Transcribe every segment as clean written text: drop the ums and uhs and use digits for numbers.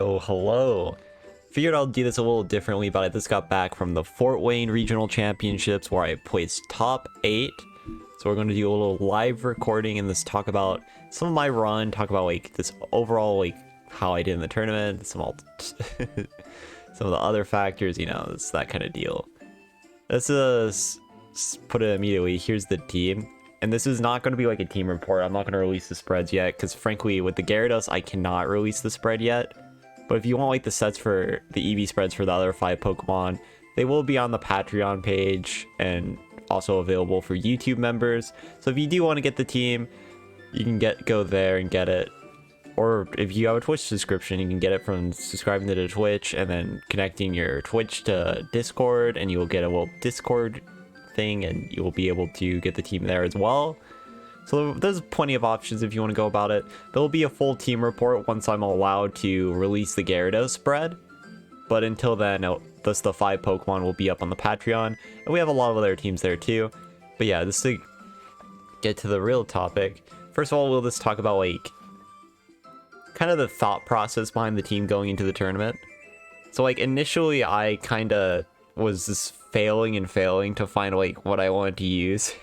Oh, hello. Figured I'll do this a little differently, but I just got back from the Fort Wayne Regional Championships where I placed top 8. So we're going to do a little live recording and just talk about some of my run, talk about like this overall like how I did in the tournament, some some of the other factors, you know, it's that kind of deal. Let's put it immediately. Here's the team. And this is not going to be like a team report. I'm not going to release the spreads yet because frankly with the Gyarados I cannot release the spread yet. But if you want like the sets for the EV spreads for the other 5 Pokemon, they will be on the Patreon page and also available for YouTube members. So if you do want to get the team, you can go there and get it. Or if you have a Twitch subscription, you can get it from subscribing to the Twitch and then connecting your Twitch to Discord, and you will get a little Discord thing and you will be able to get the team there as well. So there's plenty of options if you want to go about it. There will be a full team report once I'm allowed to release the Gyarados spread. But until then, just the 5 Pokemon will be up on the Patreon. And we have a lot of other teams there too. But yeah, just to get to the real topic. First of all, we'll just talk about like kind of the thought process behind the team going into the tournament. So like initially I kind of was just failing to find like what I wanted to use.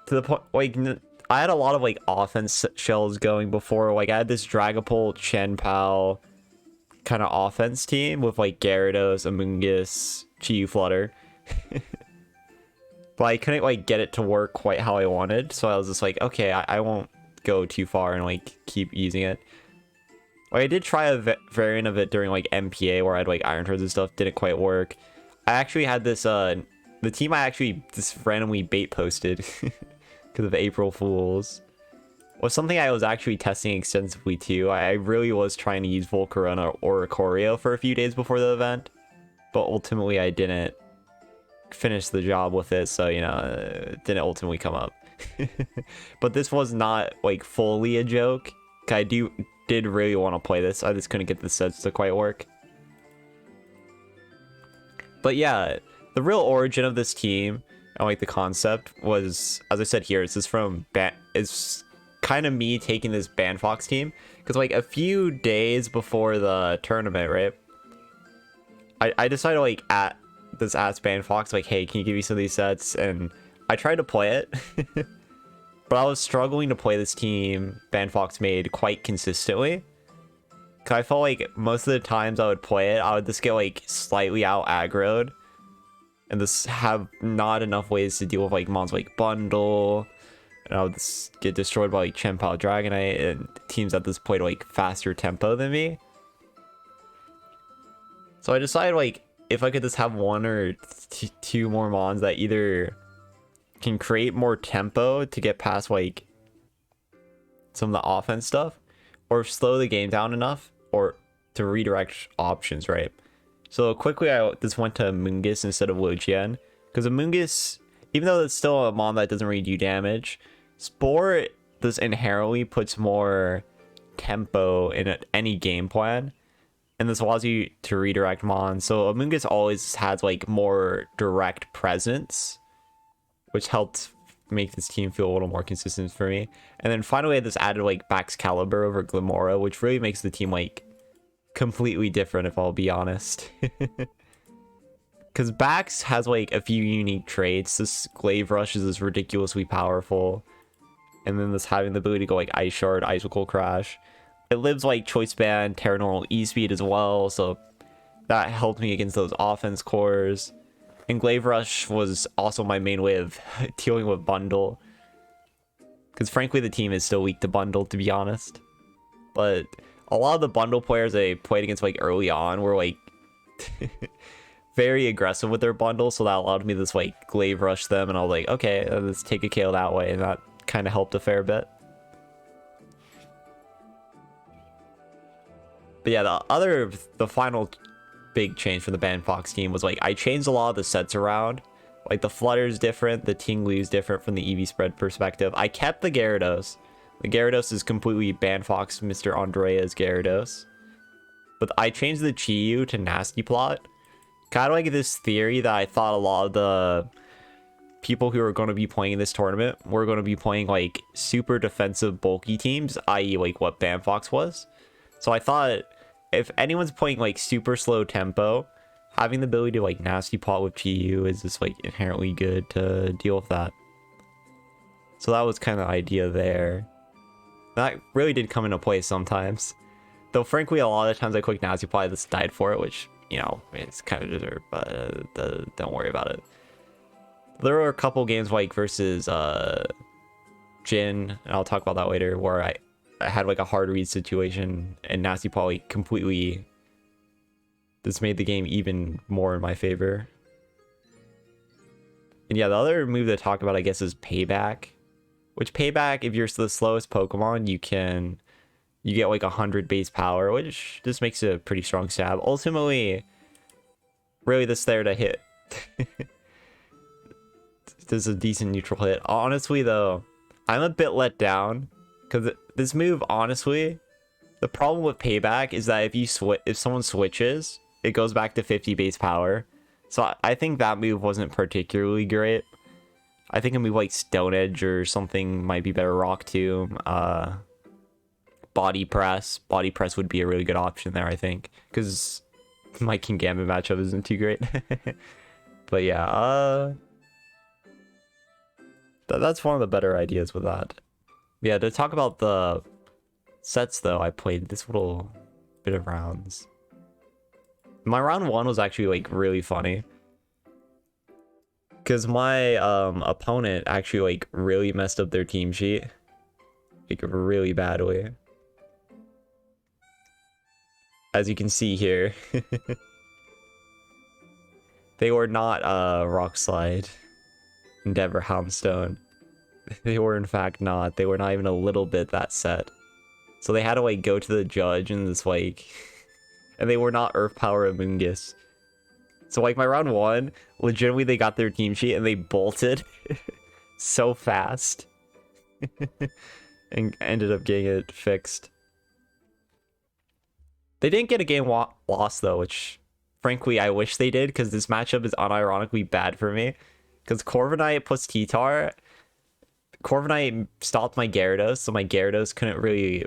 To the point, like, I had a lot of, like, offense shells going before. Like, I had this Dragapult, Chenpal kind of offense team with, like, Gyarados, Amoonguss, Chi-Flutter. But I couldn't, like, get it to work quite how I wanted. So I was just like, okay, I won't go too far and, like, keep using it. Like, I did try a variant of it during, like, MPA where I had, like, Iron Turds and stuff. Didn't quite work. I actually had this, the team I actually just randomly bait posted because of April Fools was something I was actually testing extensively too. I really was trying to use Volcarona or Ikorio for a few days before the event, but ultimately I didn't finish the job with it, so you know, it didn't ultimately come up. But this was not like fully a joke. I did really want to play this. I just couldn't get the sets to quite work. But yeah, the real origin of this team and like the concept was, as I said here, it's just from it's kind of me taking this Banfox team because like a few days before the tournament, right? I decided to like ask Banfox like, hey, can you give me some of these sets? And I tried to play it, but I was struggling to play this team Banfox made quite consistently. Cause I felt like most of the times I would play it, I would just get like slightly out aggroed. And this have not enough ways to deal with like mons like Bundle, and I would just get destroyed by like Chenpal, Dragonite, and teams that just played like faster tempo than me. So I decided like if I could just have one or two more mons that either can create more tempo to get past like some of the offense stuff, or slow the game down enough, or to redirect options, right? So quickly, I just went to Amoonguss instead of Lucian, because Amoonguss, even though it's still a mon that doesn't really do damage, Spore just inherently puts more tempo in any game plan, and this allows you to redirect mon. So Amoonguss always has like more direct presence, which helped make this team feel a little more consistent for me. And then finally, I just added like Baxcalibur over Glimmora, which really makes the team like completely different, if I'll be honest. Because Bax has like a few unique traits. This Glaive Rush is ridiculously powerful, and then this having the ability to go like Ice Shard, Icicle Crash. It lives like Choice Band, Terra Normal, E-Speed as well, so that helped me against those offense cores. And Glaive Rush was also my main way of dealing with Bundle, because frankly the team is still weak to Bundle, to be honest. But a lot of the Bundle players I played against like early on were like very aggressive with their Bundle, so that allowed me to just like Glaive Rush them, and I was like, okay, let's take a KO that way, and that kind of helped a fair bit. But yeah, the final big change for the Banfox team was like I changed a lot of the sets around. Like the Flutter's different, the Tinglu's different from the EV spread perspective. I kept the Gyarados. The Gyarados is completely Banfox Mr. Andrea's Gyarados. But I changed the Chi-Yu to Nasty Plot. Kind of like this theory that I thought a lot of the people who are going to be playing in this tournament were going to be playing like super defensive bulky teams, i.e. like what Banfox was. So I thought if anyone's playing like super slow tempo, having the ability to like nasty pot with GU is just like inherently good to deal with that. So that was kind of the idea there. That really did come into play sometimes. Though frankly, a lot of times I click nasty pot, I just died for it, which, you know, it's kind of deserved, but don't worry about it. There were a couple games like versus Jin, and I'll talk about that later, where I had like a hard read situation and nasty pot like completely this made the game even more in my favor. And yeah, the other move to talk about, I guess, is payback. Which payback, if you're the slowest Pokemon, you get like 100 base power, which just makes it a pretty strong stab. Ultimately, really this there to hit. This is a decent neutral hit. Honestly though, I'm a bit let down because this move, honestly, the problem with payback is that if someone switches, it goes back to 50 base power. So I think that move wasn't particularly great. I think a move like Stone Edge or something might be better. Rock Tomb, Body Press. Body Press would be a really good option there, I think, because my King Gambit matchup isn't too great. But yeah, that's one of the better ideas with that. Yeah, to talk about the sets though, I played this little bit of rounds. My round 1 was actually like really funny. Because my opponent actually like really messed up their team sheet. Like really badly. As you can see here. They were not Rock Slide, Endeavor, Houndstone. They were in fact not. They were not even a little bit that set. So they had to like go to the judge and just like... and they were not Earth Power Amoonguss. So like my round 1, legitimately they got their team sheet and they bolted so fast. And ended up getting it fixed. They didn't get a game lost though, which frankly I wish they did, because this matchup is unironically bad for me. Because Corviknight plus T-Tar, Corviknight stopped my Gyarados, so my Gyarados couldn't really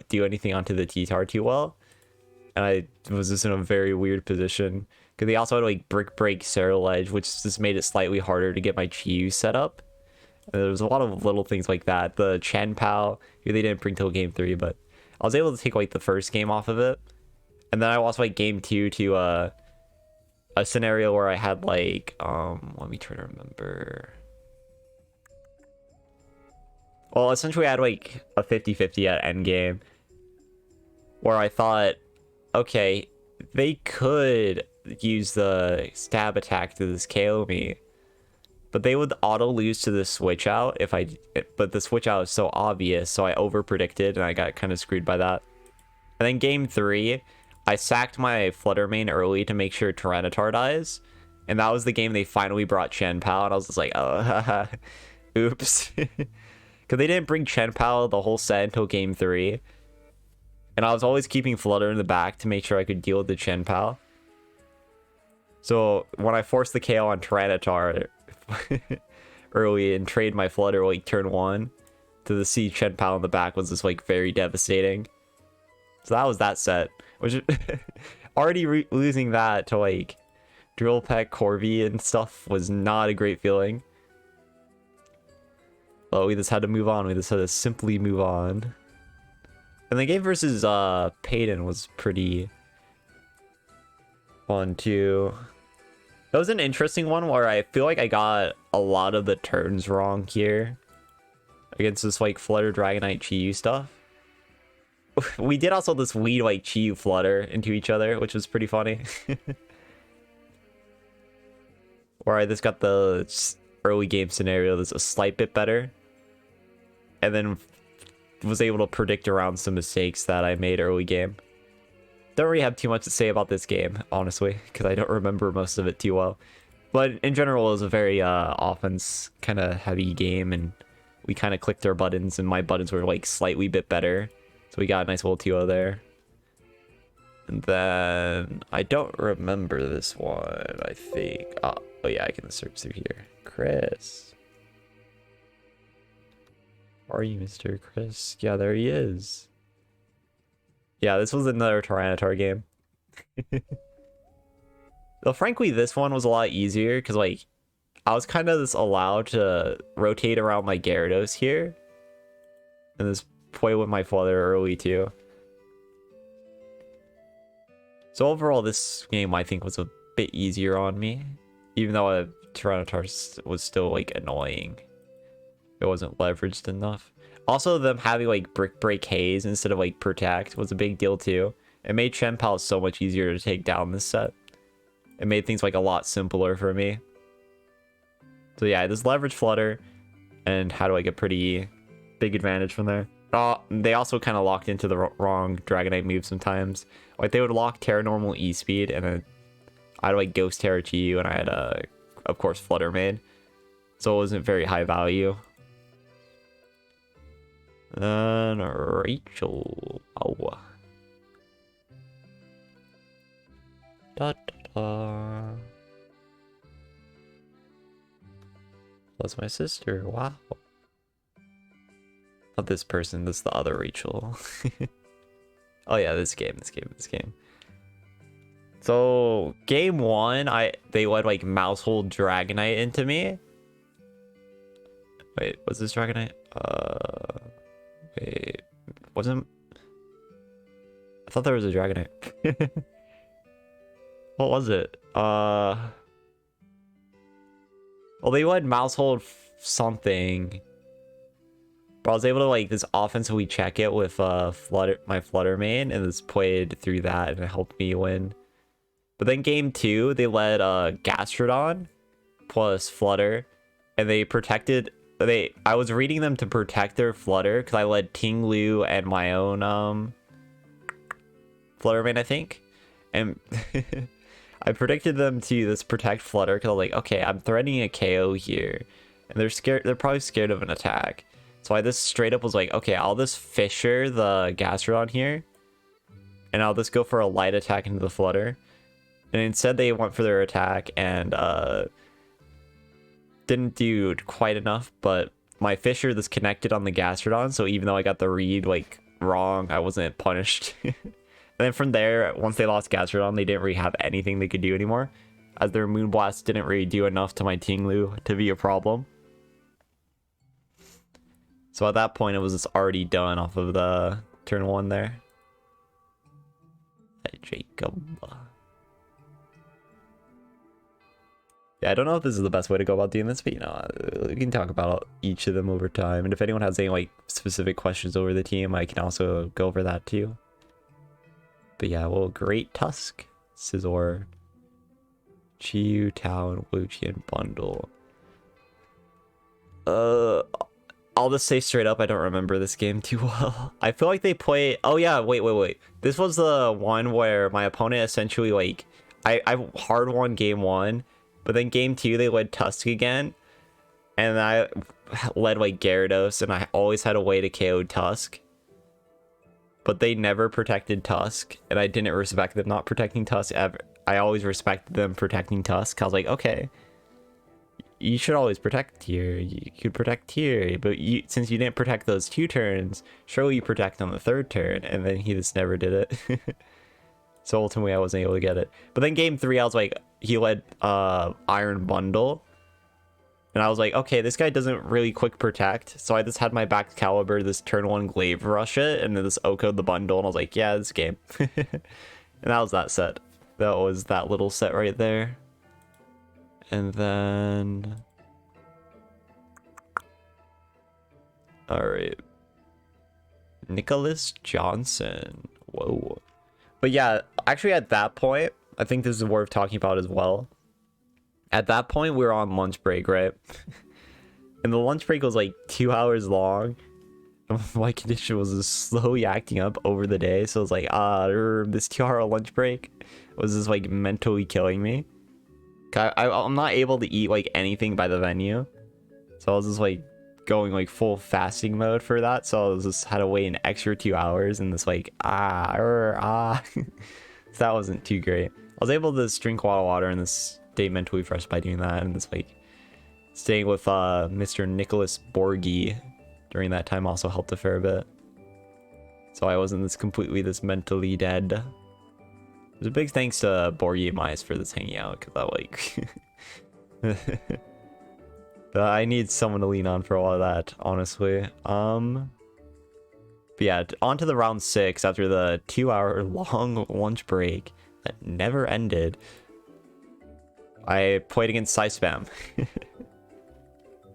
do anything onto the T-Tar too well. And I was just in a very weird position. Because they also had like Brick Break, Ledge, which just made it slightly harder to get my Chi-Yu set up. And there was a lot of little things like that. The Chien-Pao, who they didn't bring till game 3, but I was able to take like the first game off of it. And then I lost like game 2 to a scenario where I had like, let me try to remember. Well, essentially I had like a 50-50 at endgame. Where I thought, okay, they could use the stab attack to just KO me, but they would auto lose to the switch out but the switch out is so obvious, so I over predicted and I got kind of screwed by that. And then game 3, I sacked my Flutter Mane early to make sure Tyranitar dies, and that was the game they finally brought Chien-Pao, and I was just like, oh, oops. Because they didn't bring Chien-Pao the whole set until game 3. And I was always keeping Flutter in the back to make sure I could deal with the Chien-Pao. So when I forced the KO on Tyranitar early and trade my Flutter like turn 1 to the see Chien-Pao in the back was just like very devastating. So that was that set. Which already losing that to like Drill Peck, Corvi and stuff was not a great feeling. But we just had to move on. We just had to simply move on. And the game versus Payton was pretty fun too. That was an interesting one where I feel like I got a lot of the turns wrong here against this like Flutter, Dragonite, Chi-Yu stuff. We did also this lead like Chi-Yu Flutter into each other, which was pretty funny. Where I just got the early game scenario that's a slight bit better. And then was able to predict around some mistakes that I made early game. Don't really have too much to say about this game, honestly, because I don't remember most of it too well. But in general, it was a very offense kind of heavy game, and we kind of clicked our buttons, and my buttons were like slightly bit better. So we got a nice little 2-0 there. And then I don't remember this one, I think. Oh yeah, I can search through here. Chris. Are you Mr. Chris? Yeah, there he is. Yeah, this was another Tyranitar game. Though frankly, this one was a lot easier because like I was kind of just allowed to rotate around my Gyarados here. And just play with my Flutter early too. So overall, this game I think was a bit easier on me. Even though a Tyranitar was still like annoying. It wasn't leveraged enough. Also, them having like Brick Break Haze instead of like Protect was a big deal too. It made Shenpal so much easier to take down this set. It made things like a lot simpler for me. So yeah, this leverage Flutter and had like a pretty big advantage from there. They also kind of locked into the wrong Dragonite move sometimes. Like they would lock Terra Normal E-Speed and then I had like Ghost Terra Chi and I had of course Flutter made. So it wasn't very high value. Then Rachel. Oh. Da, da, da. That's my sister. Wow. Not this person. This is the other Rachel. Oh yeah, this game. So game one, they let like Mousehold Dragonite into me. Wait, was this Dragonite? Wait, wasn't? I thought there was a Dragonite. What was it? Well, they let Mousehold something. But I was able to like this offensively check it with my Flutter main and just played through that and it helped me win. But then game two, they let Gastrodon plus Flutter and they protected. I was reading them to protect their Flutter because I led Ting-Lu and my own Flutter main, I think. And I predicted them to this protect Flutter because I was like, okay, I'm threatening a KO here. And they're scared. They're probably scared of an attack. So I just straight up was like, okay, I'll just fissure the Gastrodon here. And I'll just go for a light attack into the Flutter. And instead they went for their attack and didn't do quite enough. But my fissure just connected on the Gastrodon. So even though I got the read like wrong, I wasn't punished. And then from there, once they lost Gastrodon, they didn't really have anything they could do anymore. As their Moonblast didn't really do enough to my Ting-Lu to be a problem. So at that point, it was just already done off of the turn one there. Hey, Jacob. Yeah, I don't know if this is the best way to go about doing this, but you know, we can talk about each of them over time. And if anyone has any like specific questions over the team, I can also go over that too. But yeah, well, Great Tusk, Scizor, Chiyu, Tao, and Wuqian bundle. I'll just say straight up, I don't remember this game too well. I feel like they play. Oh yeah, wait. This was the one where my opponent essentially like I hard won game one, but then game two they led Tusk again, and I led like Gyarados, and I always had a way to KO Tusk. But they never protected Tusk, and I didn't respect them not protecting Tusk ever. I always respected them protecting Tusk. I was like, okay, you should always protect here. You could protect here, but since you didn't protect those 2 turns, surely you protect on the 3rd turn. And then he just never did it. So ultimately, I wasn't able to get it. But then game 3, I was like, he led Iron Bundle. And I was like, okay, this guy doesn't really quick protect. So I just had my back caliber, this turn 1 Glaive Rush it, and then this OHKO'd the bundle. And I was like, yeah, this game. And that was that set. That was that little set right there. And then... Alright. Nicholas Johnson. Whoa. But yeah, actually at that point, I think this is worth talking about as well. At that point, we were on lunch break, right? And the lunch break was like 2 hours long. My condition was just slowly acting up over the day. So it was like, this 2-hour lunch break was just like mentally killing me. I'm not able to eat like anything by the venue. So I was just like going like full fasting mode for that. So I was just had to wait an extra 2 hours and this like, So that wasn't too great. I was able to just drink a lot of water and this stay mentally fresh by doing that, and it's like staying with Mr. Nicholas Borgi during that time also helped a fair bit. so I wasn't this mentally dead. There's a big thanks to Borgie Mice for this hanging out, because I like I need someone to lean on for all of that, honestly. But yeah, on to the round 6 after the 2-hour long lunch break that never ended. I played against Spam.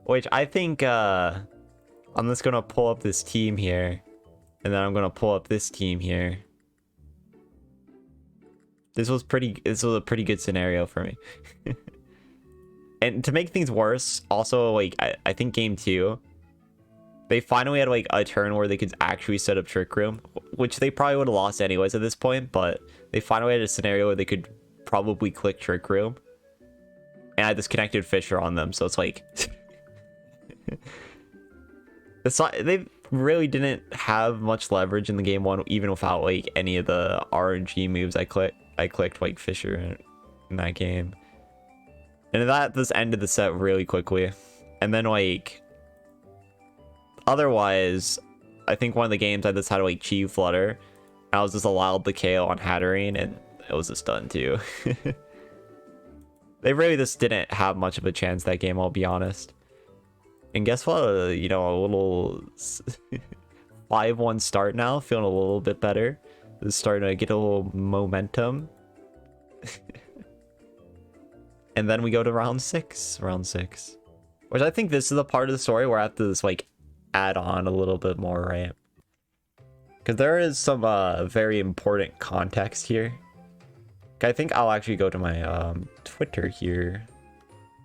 Which I think I'm just gonna pull up this team here, and then I'm gonna pull up this team here. This was a pretty good scenario for me. And to make things worse, also, like, I think game 2, they finally had, like, a turn where they could actually set up Trick Room, which they probably would have lost anyways at this point, but they finally had a scenario where they could probably click Trick Room. And I disconnected Fissure on them, so it's like... they really didn't have much leverage in the game 1, even without, like, any of the RNG moves I clicked, like, Fissure in that game. And that just ended the set really quickly. And then, like, otherwise, I think one of the games I just had to, like, Chi Flutter. I was just allowed the KO on Hatterene, and it was just done too. They really just didn't have much of a chance that game, I'll be honest. And guess what? You know, a little 5-1 start now, feeling a little bit better. Just starting to get a little momentum. And then we go to round 6. Which I think this is the part of the story where I have to just, like, add on a little bit more, right? Because there is some very important context here. I think I'll actually go to my Twitter here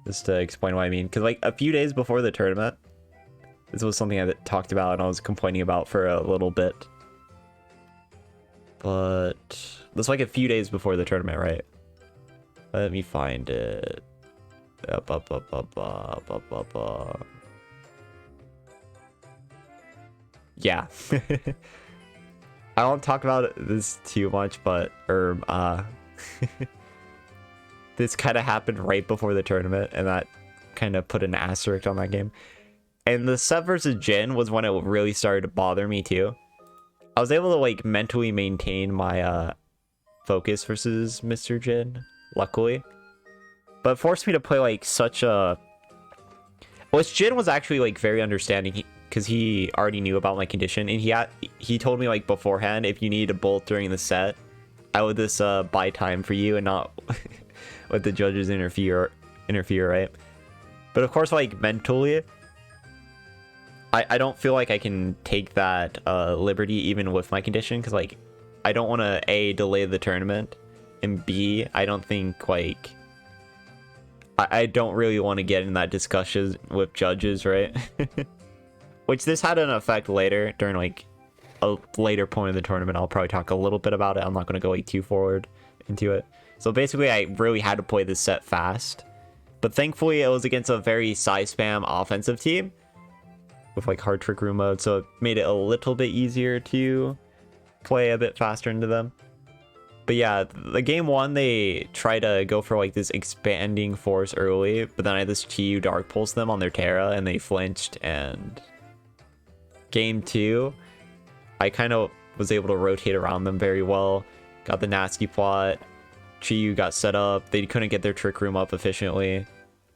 just to explain what I mean. Because, like, a few days before the tournament, this was something I talked about and I was complaining about for a little bit. But that's like a few days before the tournament, right? Let me find it. Yeah. I don't talk about this too much, but this kind of happened right before the tournament, and that kind of put an asterisk on that game. And the set versus Jin was when it really started to bother me too. I was able to, like, mentally maintain my focus versus Mr. Jin, luckily. But it forced me to play, like, such a... Which Jin was actually, like, very understanding, because he already knew about my condition, and he told me, like, beforehand, if you needed a bolt during the set, I would just buy time for you and not let the judges interfere, right? But of course, like, mentally, I don't feel like I can take that liberty even with my condition, because, like, I don't want to A, delay the tournament, and B, I don't think, like, I don't really want to get in that discussion with judges, right? Which this had an effect later, during, like, a later point of the tournament. I'll probably talk a little bit about it. I'm not going to go, like, too forward into it. So basically, I really had to play this set fast. But thankfully, it was against a very Spam offensive team with, like, hard Trick Room mode, so it made it a little bit easier to play a bit faster into them. But yeah, the game 1, they try to go for, like, this expanding force early, but then I just Chi Dark Pulse them on their Terra, and they flinched, and game 2, I kind of was able to rotate around them very well, got the nasty plot, Chi got set up, they couldn't get their Trick Room up efficiently.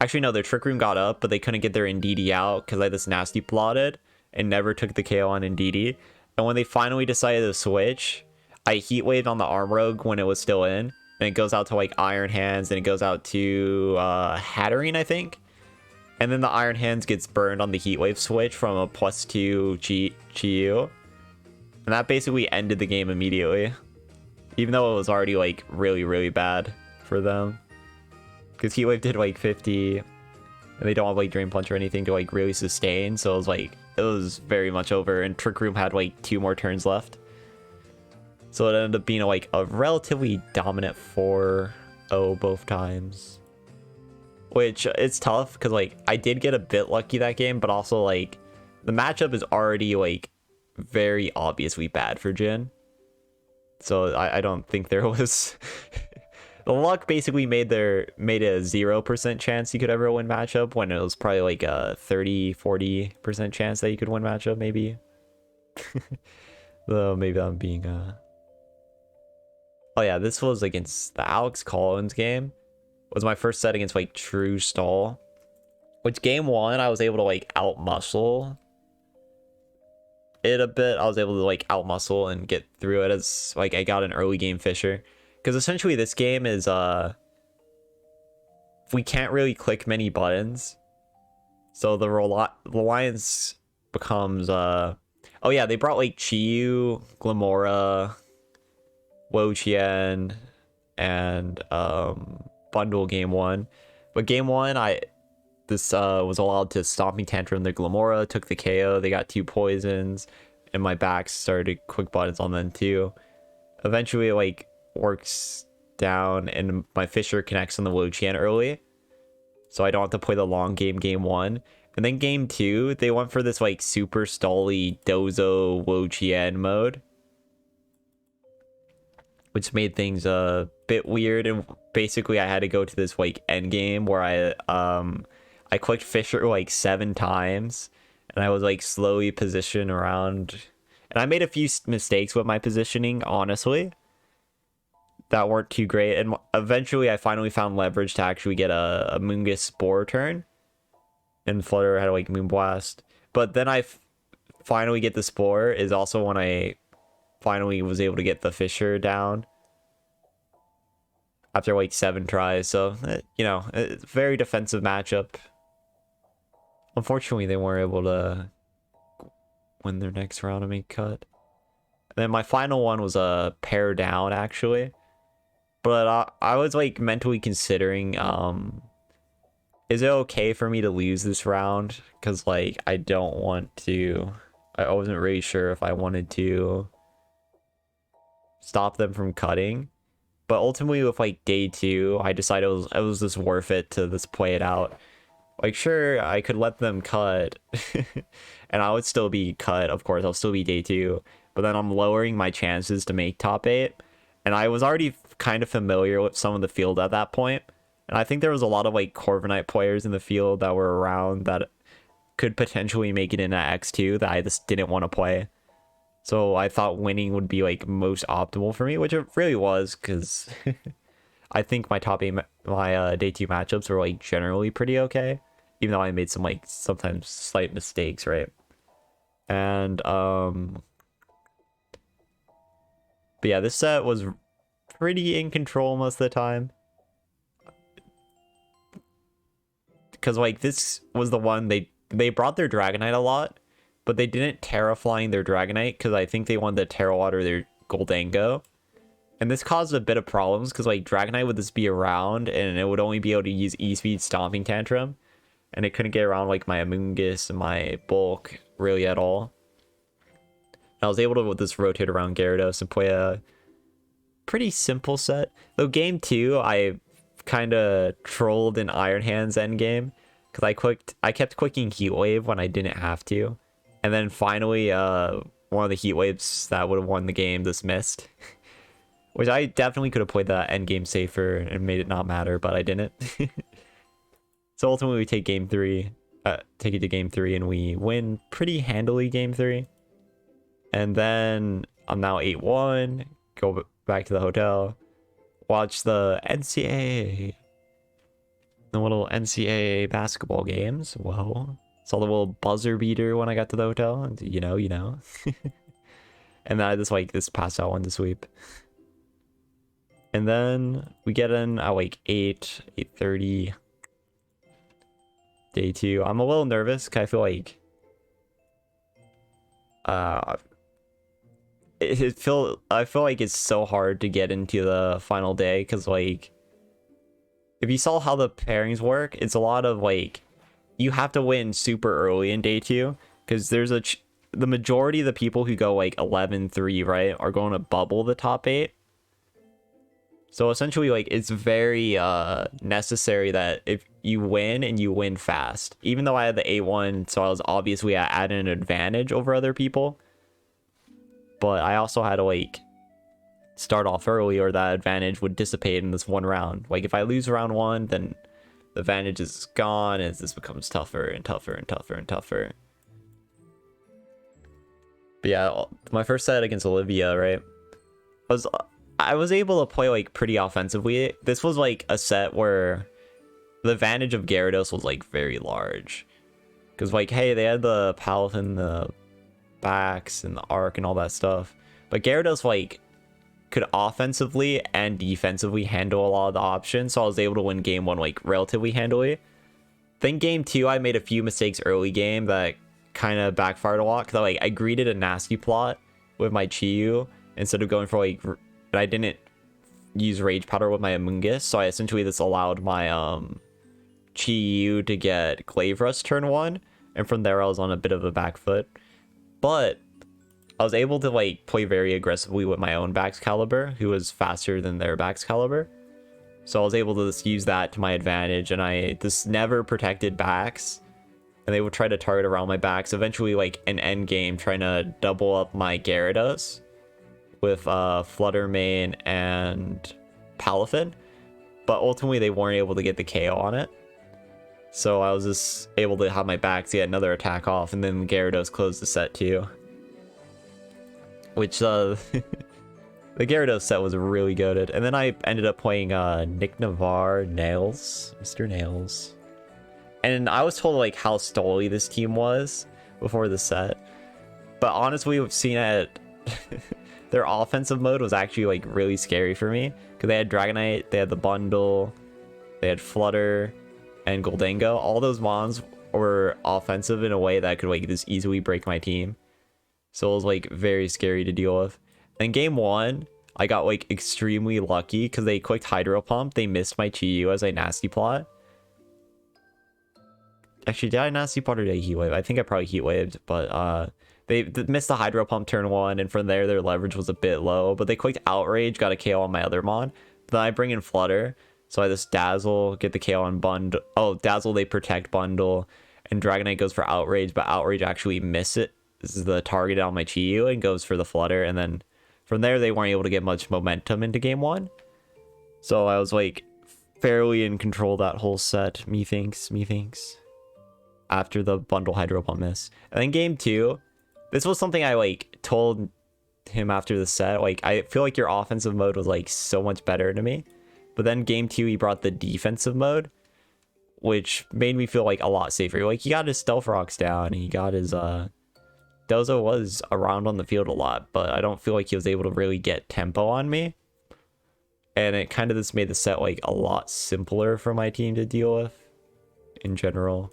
Actually, no, their Trick Room got up, but they couldn't get their Indeedee out because I just nasty plotted and never took the KO on Indeedee. And when they finally decided to switch, I Heat Waved on the Arm Rogue when it was still in, and it goes out to, like, Iron Hands, and it goes out to Hatterene, I think. And then the Iron Hands gets burned on the Heat Wave switch from a +2 Chi-Yu. And that basically ended the game immediately. Even though it was already, like, really, really bad for them. Because Heat Wave did, like, 50, and they don't have, like, Drain Punch or anything to, like, really sustain. So it was, like, it was very much over, and Trick Room had, like, 2 more turns left. So it ended up being, like, a relatively dominant 4-0 both times. Which, it's tough, because, like, I did get a bit lucky that game, but also, like, the matchup is already, like, very obviously bad for Jin. So I don't think there was... The luck basically made it a 0% chance you could ever win matchup, when it was probably, like, a 30-40% chance that you could win matchup, maybe. Though maybe I'm being oh yeah, this was against the Alex Collins game. It was my first set against like True Stall. Which game one I was able to like outmuscle it a bit. I was able to like outmuscle and get through it as like I got an early game fissure. Because essentially this game is we can't really click many buttons. So the reliance becomes oh yeah, they brought like Chiyu, Glamora, Wo-Chien, and Bundle game one. But game one this was allowed to Stomping Tantrum the Glamora, took the KO, they got 2 poisons, and my back started quick buttons on them too. Eventually it like works down and my Fissure connects on the Wo-Chien early. So I don't have to play the long game one. And then game 2, they went for this like super stally Dozo Wo-Chien mode, which made things a bit weird. And basically I had to go to this like end game where I clicked Fissure like 7 times and I was like slowly positioned around, and I made a few mistakes with my positioning, honestly, that weren't too great. And eventually I finally found leverage to actually get a Moongus Spore turn, and Flutter had like Moonblast. But then I finally get the Spore is also when I finally was able to get the Fissure down after like 7 tries. So you know, it's a very defensive matchup. Unfortunately, they weren't able to win their next round and make cut. And then my final one was a pair down, actually. But I was like mentally considering, is it okay for me to lose this round? Because like I don't want to. I wasn't really sure if I wanted to stop them from cutting. But ultimately, with like day 2, I decided it was just worth it to just play it out. Like, sure, I could let them cut, and I would still be cut, of course, I'll still be day 2, but then I'm lowering my chances to make top 8, and I was already kind of familiar with some of the field at that point, and I think there was a lot of, like, Corviknight players in the field that were around that could potentially make it in at X2 that I just didn't want to play. So I thought winning would be, like, most optimal for me, which it really was, because I think my top 8, my day 2 matchups were, like, generally pretty okay. Even though I made some like sometimes slight mistakes, right? And but yeah, this set was pretty in control most of the time. Because like this was the one they brought their Dragonite a lot, but they didn't Terra Flying their Dragonite because I think they wanted to Terra Water their Goldango. And this caused a bit of problems because like Dragonite would just be around and it would only be able to use E-Speed Stomping Tantrum. And it couldn't get around like my Amoonguss and my Bulk really at all. And I was able to just rotate around Gyarados and play a pretty simple set. Though game 2, I kind of trolled in Iron Hands endgame because I kept clicking Heat Wave when I didn't have to, and then finally one of the Heat Waves that would have won the game just missed. Which I definitely could have played that endgame safer and made it not matter, but I didn't. So ultimately we take game 3, take it to game 3, and we win pretty handily game 3. And then I'm now 8-1, go back to the hotel, watch the NCAA, the little NCAA basketball games. Well, saw the little buzzer beater when I got to the hotel, and you know. And then I just like this pass out one to sweep. And then we get in at like 8:30. Day 2. I'm a little nervous because I feel like I feel like it's so hard to get into the final day because like if you saw how the pairings work, it's a lot of like you have to win super early in day 2 because there's the majority of the people who go like 11-3, right, are going to bubble the top 8. So essentially, like, it's very necessary that if you win and you win fast, even though I had the 8-1, so I was obviously at an advantage over other people. But I also had to, like, start off early or that advantage would dissipate in this one round. Like, if I lose round 1, then the advantage is gone and this becomes tougher and tougher and tougher and tougher. But yeah, my first set against Olivia, right? Was I was able to play like pretty offensively. This was like a set where the advantage of Gyarados was like very large. Because like, hey, they had the Paladin, the backs, and the arc and all that stuff. But Gyarados like could offensively and defensively handle a lot of the options. So I was able to win game one like relatively handily. Then game two, I made a few mistakes early game that kind of backfired a lot. Because like, I greeted a nasty plot with my Chi-Yu instead of going for like... I didn't use Rage Powder with my Amoonguss. So I essentially just allowed my Chi-Yu to get Glaive Rust turn one. And from there, I was on a bit of a back foot. But I was able to like play very aggressively with my own Baxcalibur, who was faster than their Baxcalibur. So I was able to just use that to my advantage, and I just never protected backs. And they would try to target around my backs. Eventually, like an end game, trying to double up my Gyarados with Flutter Mane and Palafin. But ultimately, they weren't able to get the KO on it. So I was just able to have my backs get another attack off, and then Gyarados closed the set too. Which, the Gyarados set was really goated. And then I ended up playing Nick Navarre, Nails, Mr. Nails. And I was told like how stally this team was before the set. But honestly, we've seen it. Their offensive mode was actually like really scary for me. Because they had Dragonite, they had the bundle, they had Flutter, and Goldango. All those mons were offensive in a way that could like just easily break my team. So it was like very scary to deal with. In game one, I got like extremely lucky because they clicked Hydro Pump. They missed my Chi-Yu as a Nasty Plot. Actually, did I Nasty Plot or did I Heat Wave? I think I probably Heat Waved, but they missed the Hydro Pump turn one, and from there their leverage was a bit low. But they clicked Outrage, got a KO on my other mon. Then I bring in Flutter, so I just Dazzle, get the KO on Bundle. Oh, Dazzle, they protect Bundle, and Dragonite goes for Outrage, but Outrage actually misses the target on my Chi-Yu and goes for the Flutter, and then from there they weren't able to get much momentum into game one. So I was like fairly in control that whole set, methinks. After the bundle Hydro Pump miss. And then game two, this was something I like told him after the set. Like, I feel like your offensive mode was like so much better to me. But then game two, he brought the defensive mode, which made me feel like a lot safer. Like, he got his Stealth Rocks down, and he got his Dozo was around on the field a lot, but I don't feel like he was able to really get tempo on me. And it kind of just made the set like a lot simpler for my team to deal with in general.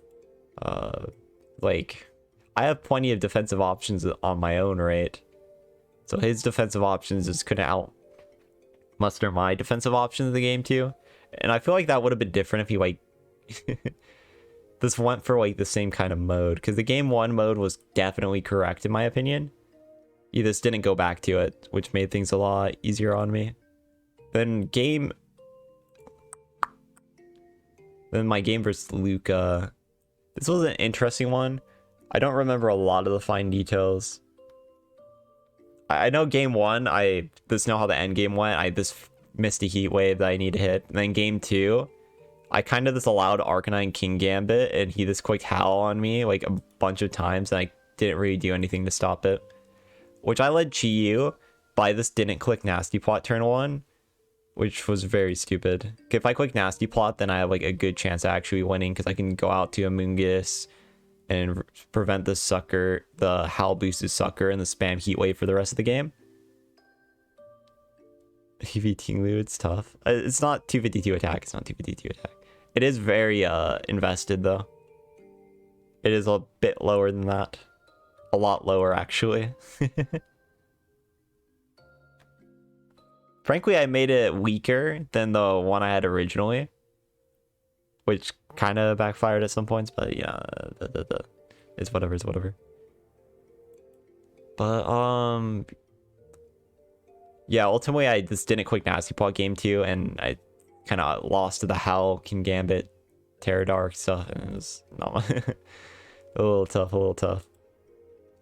Like, I have plenty of defensive options on my own, right? So his defensive options just couldn't out muster my defensive options in the game too. And I feel like that would have been different if he like this went for like the same kind of mode, because the game one mode was definitely correct in my opinion. You just didn't go back to it, which made things a lot easier on me. Then my game versus Luca. This was an interesting one. I don't remember a lot of the fine details. I know game one, I just know how the end game went. I just missed a Heat Wave that I need to hit. And then game two, I kind of just allowed Arcanine King Gambit, and he just clicked Howl on me like a bunch of times, and I didn't really do anything to stop it. Which I led Chi-Yu, but I just didn't click Nasty Plot turn one, which was very stupid. If I click Nasty Plot, then I have like a good chance of actually winning, because I can go out to Amoonguss and prevent the sucker, the Howl boosted sucker, and the spam Heat Wave for the rest of the game. EV Tinglu, it's tough. It's not 252 attack. It's not 252 attack. It is very invested though. It is a bit lower than that. A lot lower actually. Frankly, I made it weaker than the one I had originally, which kind of backfired at some points, but yeah, it's whatever. But yeah, ultimately I just didn't click Nasty Plot game 2, and I kind of lost to the Howl, King Gambit, Terra Dark stuff, and it was not a little tough.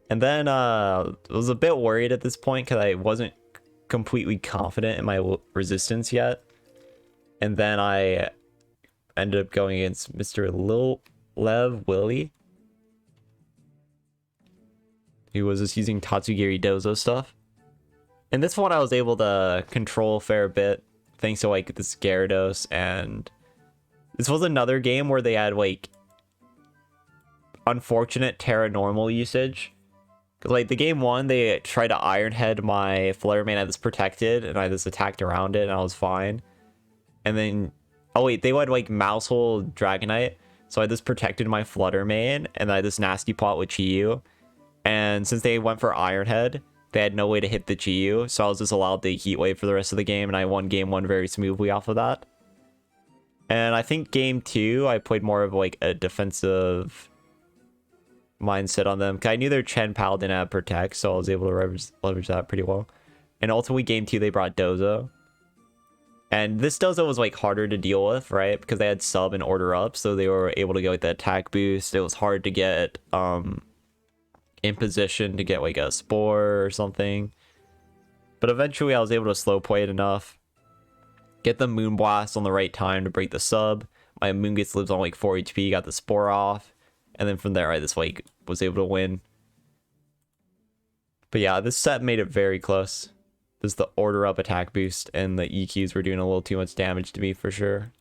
And then I was a bit worried at this point because I wasn't completely confident in my resistance yet. And then I ended up going against Mr. Lil Lev Willie, He was just using Tatsugiri Dozo stuff. And this one I was able to control a fair bit thanks to like this Gyarados, and this was another game where they had like unfortunate Terra normal usage. Cause like the game one, they tried to Iron Head my Fluttermane. I just protected and I just attacked around it and I was fine. And then, oh wait, they went like Mousehole Dragonite. So I just protected my Fluttermane and I just Nasty Plot with Chi-Yu. And since they went for Iron Head, they had no way to hit the Chi-Yu. So I was just allowed to Heat Wave for the rest of the game. And I won game one very smoothly off of that. And I think game two, I played more of like a defensive mindset on them. Cause I knew their Chen Pal didn't have Protect. So I was able to leverage that pretty well. And ultimately game two, they brought Dozo. And this Dozo was like harder to deal with, right? Because they had sub and order up, so they were able to get like the attack boost. It was hard to get in position to get like a Spore or something. But eventually I was able to slow play it enough. Get the Moonblast on the right time to break the sub. My Moongus lives on like 4 HP, got the Spore off. And then from there I just like was able to win. But yeah, this set made it very close. This the order up attack boost and the EQs were doing a little too much damage to me for sure.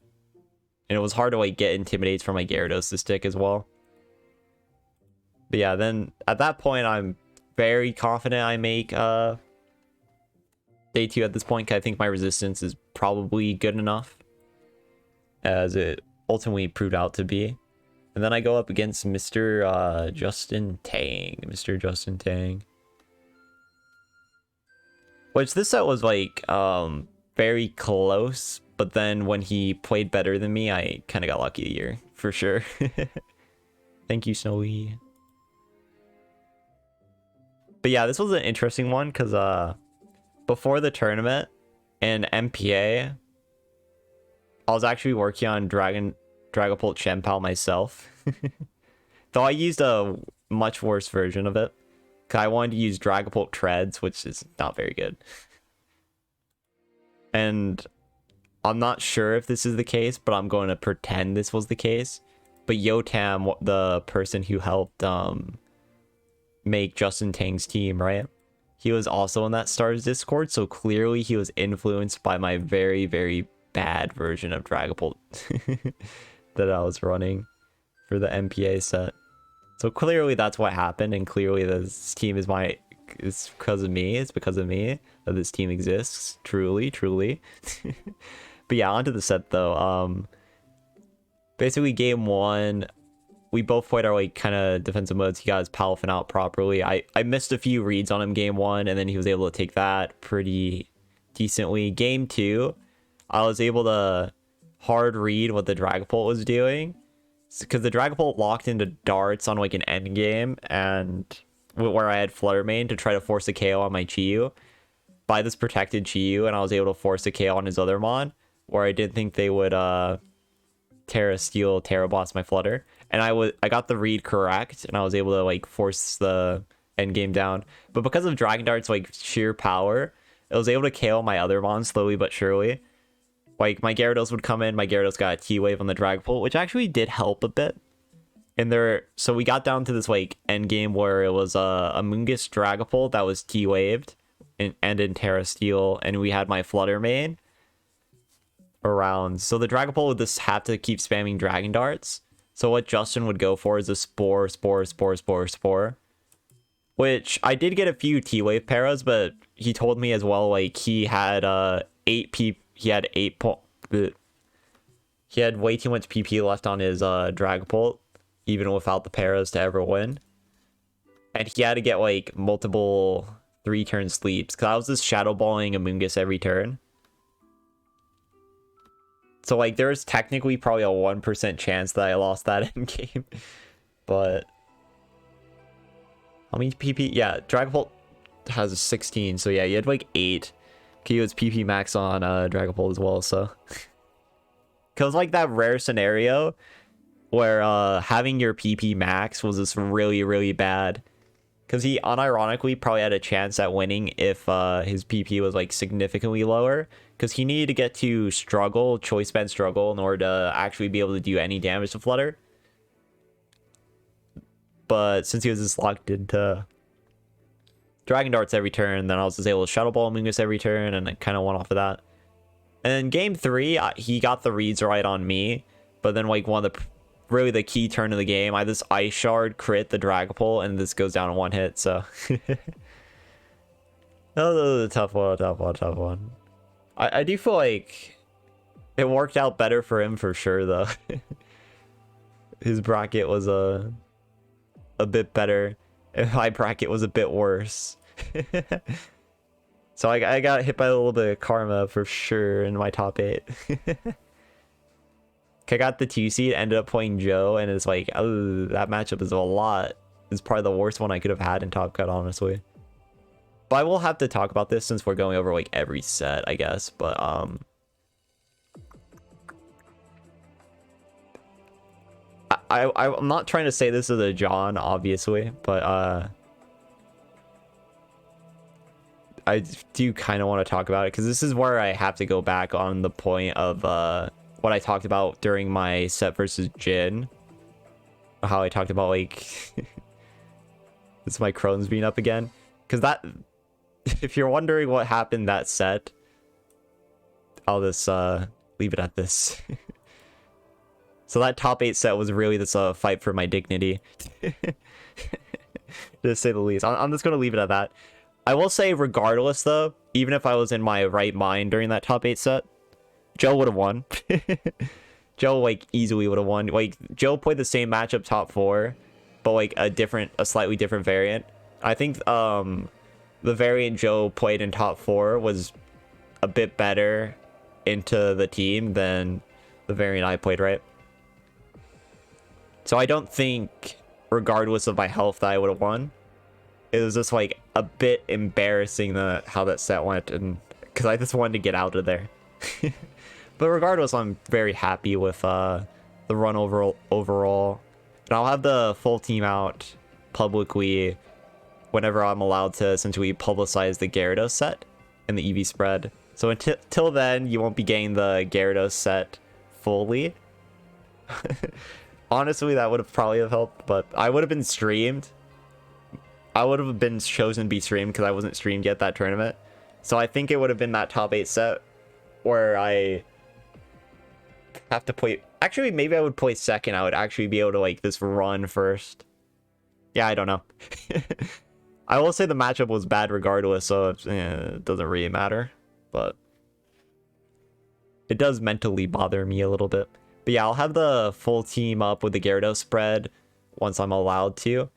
And it was hard to like get intimidates from my Gyarados to stick as well. But yeah, then at that point I'm very confident I make day 2 at this point, 'cause I think my resistance is probably good enough, as it ultimately proved out to be. And then I go up against Mr. Justin Tang. Mr. Justin Tang. Which this set was like very close, but then when he played better than me, I kind of got lucky here for sure. Thank you, Snowy. But yeah, this was an interesting one because before the tournament in MPA, I was actually working on Dragapult Shenpal myself. Though I used a much worse version of it. I wanted to use Dragapult Treads, which is not very good. And I'm not sure if this is the case, but I'm going to pretend this was the case. But Yotam, the person who helped make Justin Tang's team, right? He was also in that Stars Discord, so clearly he was influenced by my very, very bad version of Dragapult that I was running for the MPA set. So clearly that's what happened, and clearly this team is it's because of me. It's because of me that this team exists. Truly, truly. But yeah, onto the set though. Basically game 1, we both played our like kind of defensive modes. He got his Palafin out properly. I missed a few reads on him game 1, and then he was able to take that pretty decently. Game 2, I was able to hard read what the Dragapult was doing, because the Dragapult locked into darts on like an end game, and where I had Fluttermane to try to force a KO on my Chi-Yu. By this protected Chi-Yu, and I was able to force a KO on his other Mon, where I didn't think they would Terra Steel, Terra Blast my Flutter. And I got the read correct, and I was able to like force the end game down. But because of Dragon Dart's like sheer power, it was able to KO my other Mon slowly but surely. Like, my Gyarados would come in, my Gyarados got a T-Wave on the Dragapult, which actually did help a bit. So we got down to this, like, end game where it was a Mungus Dragapult that was T-Waved and in Terra Steel, and we had my Fluttermane around. So the Dragapult would just have to keep spamming Dragon Darts. So what Justin would go for is a Spore, which I did get a few T-Wave paras, but he told me as well, like, he had 8 he had way too much PP left on his Dragapult, even without the paras, to ever win. And he had to get like multiple 3-turn sleeps, because I was just shadow balling a Mungus every turn. So like there's technically probably a 1% chance that I lost that in game. But how many PP? Yeah, Dragapult has a 16, so yeah, you had like 8. He was PP max on Dragapult as well, so because like that rare scenario where having your PP max was just really, really bad, because he unironically probably had a chance at winning if his PP was like significantly lower, because he needed to get to struggle, choice band struggle, in order to actually be able to do any damage to Flutter. But since he was just locked into Dragon Darts every turn, then I was just able to Shadow Ball Mungus every turn, and I kind of went off of that. And then game 3, he got the reads right on me, but then like one of the really the key turn of the game, I had this Ice Shard crit the Dragapult, and this goes down in 1 hit. So that was a tough one. I do feel like it worked out better for him for sure though. His bracket was a bit better, and my bracket was a bit worse. So I got hit by a little bit of karma for sure in my top 8. I got the 2 seed, ended up playing Joe, and it's like, oh, that matchup is a lot. It's probably the worst one I could have had in Top Cut, honestly. But I will have to talk about this since we're going over like every set, I guess. But I'm not trying to say this is a John, obviously, but I do kind of want to talk about it because this is where I have to go back on the point of what I talked about during my set versus Jin. How I talked about like it's my Crohn's being up again, because that, if you're wondering what happened that set, I'll just leave it at this. So that top 8 set was really this fight for my dignity, to say the least. I'm just gonna leave it at that. I will say, regardless though, even if I was in my right mind during that top 8 set, Joe would have won. Joe like easily would have won. Like Joe played the same matchup top 4, but like a slightly different variant. I think the variant Joe played in top 4 was a bit better into the team than the variant I played, right? So I don't think, regardless of my health, that I would have won. It was just like a bit embarrassing how that set went, and because I just wanted to get out of there. But regardless, I'm very happy with the run overall. And I'll have the full team out publicly whenever I'm allowed to, since we publicize the Gyarados set and the EV spread. So until then, you won't be getting the Gyarados set fully. Honestly, that would have probably helped, but I would have been streamed. I would have been chosen to be streamed because I wasn't streamed yet that tournament. So I think it would have been that top 8 set where I have to play. Actually, maybe I would play second. I would actually be able to like this run first. Yeah, I don't know. I will say the matchup was bad regardless, so it doesn't really matter. But it does mentally bother me a little bit. But yeah, I'll have the full team up with the Gyarados spread once I'm allowed to.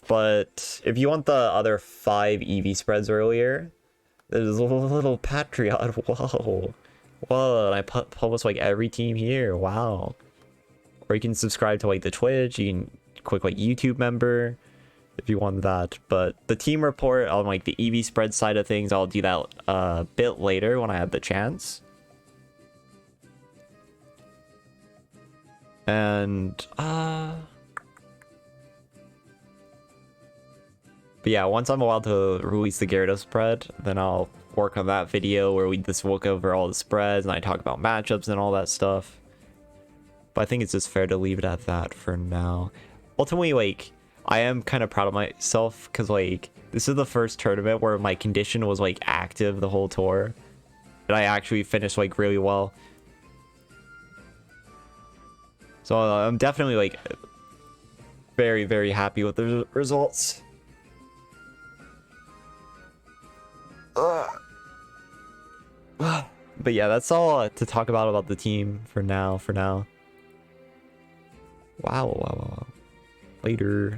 But if you want the other 5 EV spreads earlier, there's a little Patreon. Whoa. Whoa, and I publish like every team here. Wow. Or you can subscribe to like the Twitch. You can click like YouTube member if you want that. But the team report on like the EV spread side of things, I'll do that a bit later when I have the chance. And but yeah, once I'm allowed to release the Gyarados spread, then I'll work on that video where we just look over all the spreads and I talk about matchups and all that stuff. But I think it's just fair to leave it at that for now. Ultimately, like, I am kind of proud of myself because like this is the first tournament where my condition was like active the whole tour, and I actually finished like really well. So I'm definitely like very, very happy with the results. But yeah, that's all to talk about the team for now. Wow. Later.